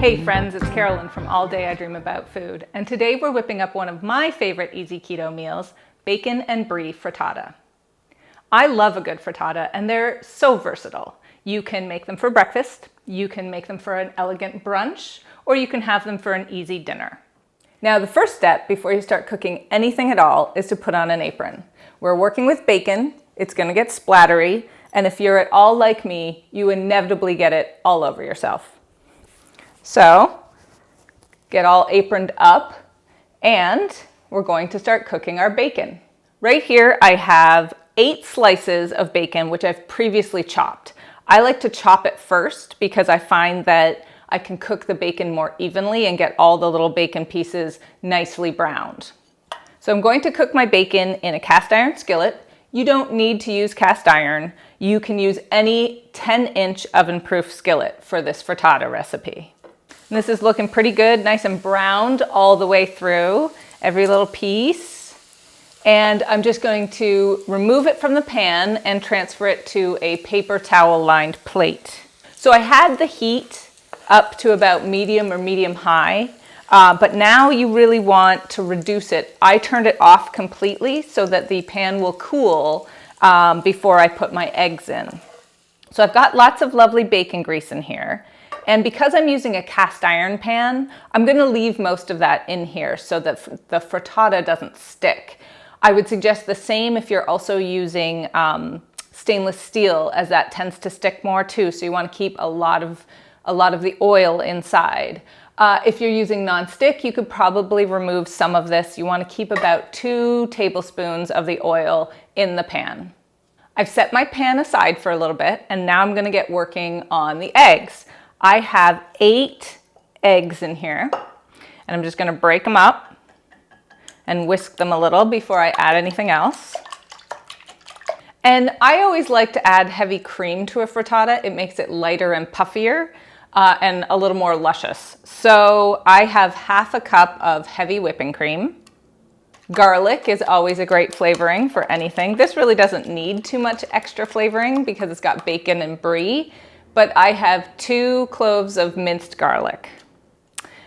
Hey friends, it's Carolyn from All Day I Dream About Food, and today we're whipping up one of my favorite easy keto meals, bacon and brie frittata. I love a good frittata, and they're so versatile. You can make them for breakfast, you can make them for an elegant brunch, or you can have them for an easy dinner. Now, the first step before you start cooking anything at all is to put on an apron. We're working with bacon, it's gonna get splattery, and if you're at all like me, you inevitably get it all over yourself. So, get all aproned up, and we're going to start cooking our bacon. Right here I have 8 slices of bacon, which I've previously chopped. I like to chop it first because I find that I can cook the bacon more evenly and get all the little bacon pieces nicely browned. So I'm going to cook my bacon in a cast iron skillet. You don't need to use cast iron. You can use any 10-inch oven-proof skillet for this frittata recipe. And this is looking pretty good, nice and browned all the way through, every little piece. And I'm just going to remove it from the pan and transfer it to a paper towel lined plate. So I had the heat up to about medium or medium high, but now you really want to reduce it. I turned it off completely so that the pan will cool before I put my eggs in. So I've got lots of lovely bacon grease in here. And because I'm using a cast iron pan, I'm gonna leave most of that in here so that the frittata doesn't stick. I would suggest the same if you're also using stainless steel, as that tends to stick more too. So you wanna keep a lot of the oil inside. If you're using nonstick, you could probably remove some of this. You wanna keep about 2 tablespoons of the oil in the pan. I've set my pan aside for a little bit, and now I'm gonna get working on the eggs. I have 8 eggs in here, and I'm just gonna break them up and whisk them a little before I add anything else. And I always like to add heavy cream to a frittata. It makes it lighter and puffier and a little more luscious. So I have half a cup of heavy whipping cream. Garlic is always a great flavoring for anything. This really doesn't need too much extra flavoring because it's got bacon and brie, but I have 2 cloves of minced garlic.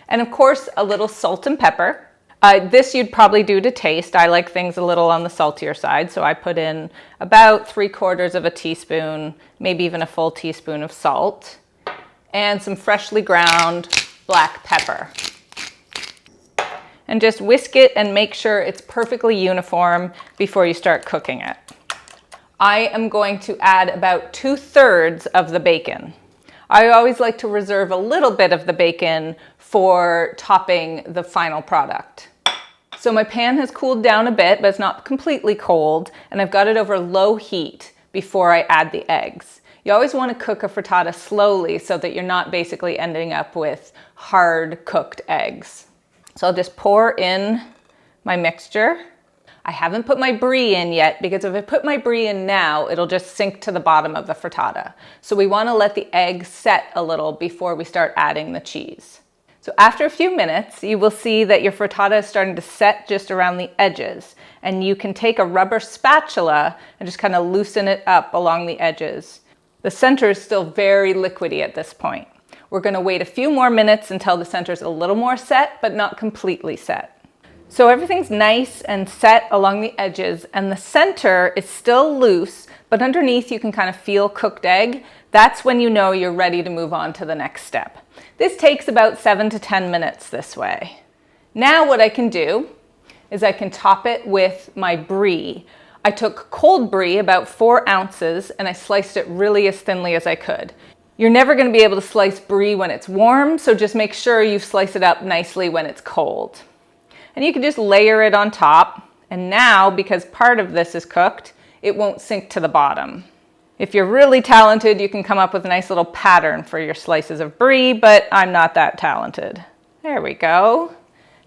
And of course, a little salt and pepper. This you'd probably do to taste. I like things a little on the saltier side, so I put in about 3/4 of a teaspoon, maybe even a full teaspoon of salt, and some freshly ground black pepper. And just whisk it and make sure it's perfectly uniform before you start cooking it. I am going to add about 2/3 of the bacon. I always like to reserve a little bit of the bacon for topping the final product. So my pan has cooled down a bit, but it's not completely cold, and I've got it over low heat before I add the eggs. You always want to cook a frittata slowly so that you're not basically ending up with hard cooked eggs. So I'll just pour in my mixture. I haven't put my brie in yet because if I put my brie in now, it'll just sink to the bottom of the frittata. So we want to let the eggs set a little before we start adding the cheese. So after a few minutes, you will see that your frittata is starting to set just around the edges. And you can take a rubber spatula and just kind of loosen it up along the edges. The center is still very liquidy at this point. We're going to wait a few more minutes until the center is a little more set, but not completely set. So everything's nice and set along the edges, and the center is still loose, but underneath you can kind of feel cooked egg. That's when you know you're ready to move on to the next step. This takes about 7 to 10 minutes this way. Now what I can do is I can top it with my brie. I took cold brie, about 4 ounces, and I sliced it really as thinly as I could. You're never going to be able to slice brie when it's warm, so just make sure you slice it up nicely when it's cold. And you can just layer it on top. And now, because part of this is cooked, it won't sink to the bottom. If you're really talented, you can come up with a nice little pattern for your slices of brie, but I'm not that talented. There we go.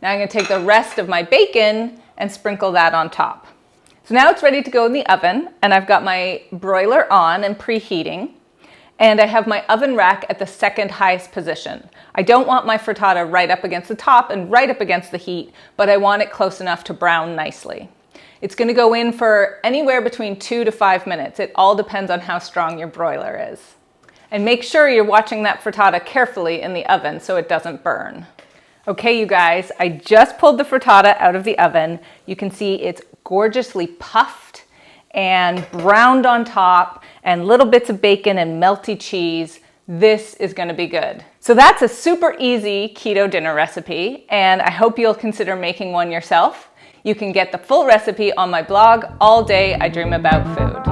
Now I'm going to take the rest of my bacon and sprinkle that on top. So now it's ready to go in the oven, and I've got my broiler on and preheating. And I have my oven rack at the second highest position. I don't want my frittata right up against the top and right up against the heat, but I want it close enough to brown nicely. It's going to go in for anywhere between 2 to 5 minutes. It all depends on how strong your broiler is. And make sure you're watching that frittata carefully in the oven so it doesn't burn. Okay, you guys, I just pulled the frittata out of the oven. You can see it's gorgeously puffed and browned on top and little bits of bacon and melty cheese. This is gonna be good. So that's a super easy keto dinner recipe, and I hope you'll consider making one yourself. You can get the full recipe on my blog, All Day I Dream About Food.